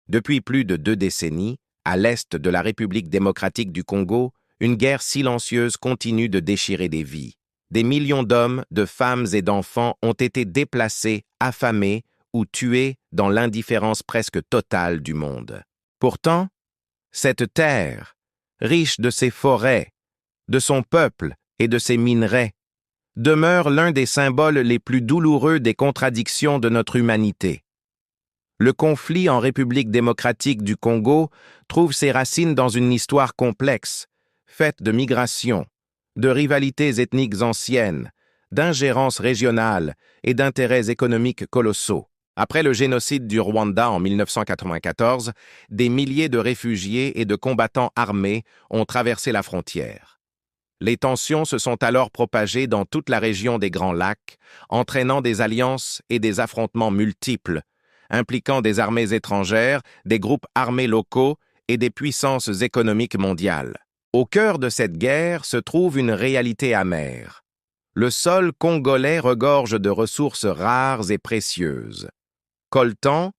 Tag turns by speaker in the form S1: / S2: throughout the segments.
S1: Depuis plus de 2 décennies, à l'est de la République démocratique du Congo, une guerre silencieuse continue de déchirer des vies. Des millions d'hommes, de femmes et d'enfants ont été déplacés, affamés ou tués dans l'indifférence presque totale du monde. Pourtant, cette terre, riche de ses forêts, de son peuple et de ses minerais, demeure l'un des symboles les plus douloureux des contradictions de notre humanité. Le conflit en République démocratique du Congo trouve ses racines dans une histoire complexe, faite de migrations, de rivalités ethniques anciennes, d'ingérences régionales et d'intérêts économiques colossaux. Après le génocide du Rwanda en 1994, des milliers de réfugiés et de combattants armés ont traversé la frontière. Les tensions se sont alors propagées dans toute la région des Grands Lacs, entraînant des alliances et des affrontements multiples, impliquant des armées étrangères, des groupes armés locaux et des puissances économiques mondiales. Au cœur de cette guerre se trouve une réalité amère. Le sol congolais regorge de ressources rares et précieuses. Coltan,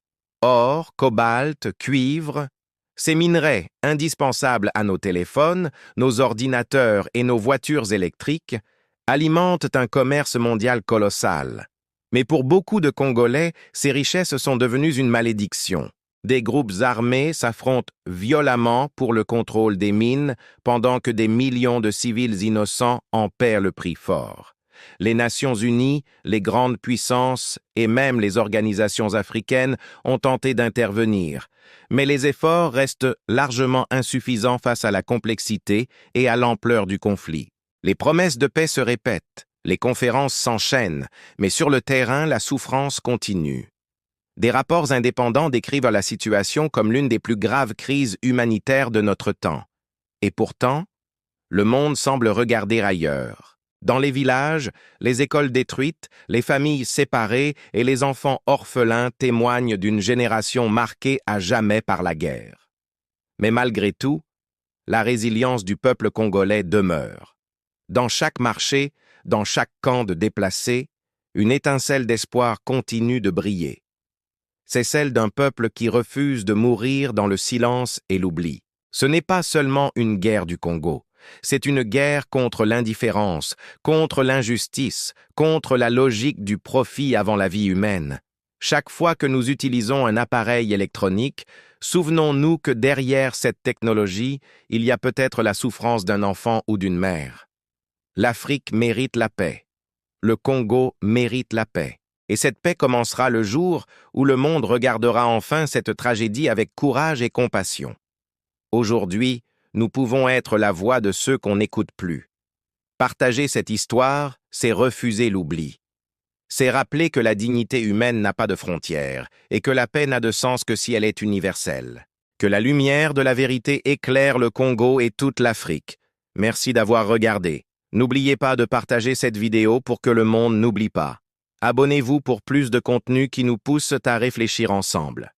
S1: or, cobalt, cuivre, ces minerais indispensables à nos téléphones, nos ordinateurs et nos voitures électriques alimentent un commerce mondial colossal. Mais pour beaucoup de Congolais, ces richesses sont devenues une malédiction. Des groupes armés s'affrontent violemment pour le contrôle des mines, pendant que des millions de civils innocents en paient le prix fort. Les Nations Unies, les grandes puissances et même les organisations africaines ont tenté d'intervenir, mais les efforts restent largement insuffisants face à la complexité et à l'ampleur du conflit. Les promesses de paix se répètent, les conférences s'enchaînent, mais sur le terrain, la souffrance continue. Des rapports indépendants décrivent la situation comme l'une des plus graves crises humanitaires de notre temps. Et pourtant, le monde semble regarder ailleurs. Dans les villages, les écoles détruites, les familles séparées et les enfants orphelins témoignent d'une génération marquée à jamais par la guerre. Mais malgré tout, la résilience du peuple congolais demeure. Dans chaque marché, dans chaque camp de déplacés, une étincelle d'espoir continue de briller. C'est celle d'un peuple qui refuse de mourir dans le silence et l'oubli. Ce n'est pas seulement une guerre du Congo, c'est une guerre contre l'indifférence, contre l'injustice, contre la logique du profit avant la vie humaine. Chaque fois que nous utilisons un appareil électronique, souvenons-nous que derrière cette technologie, il y a peut-être la souffrance d'un enfant ou d'une mère. L'Afrique mérite la paix. Le Congo mérite la paix. Et cette paix commencera le jour où le monde regardera enfin cette tragédie avec courage et compassion. Aujourd'hui, nous pouvons être la voix de ceux qu'on n'écoute plus. Partager cette histoire, c'est refuser l'oubli. C'est rappeler que la dignité humaine n'a pas de frontières et que la paix n'a de sens que si elle est universelle. Que la lumière de la vérité éclaire le Congo et toute l'Afrique. Merci d'avoir regardé. N'oubliez pas de partager cette vidéo pour que le monde n'oublie pas. Abonnez-vous pour plus de contenu qui nous pousse à réfléchir ensemble.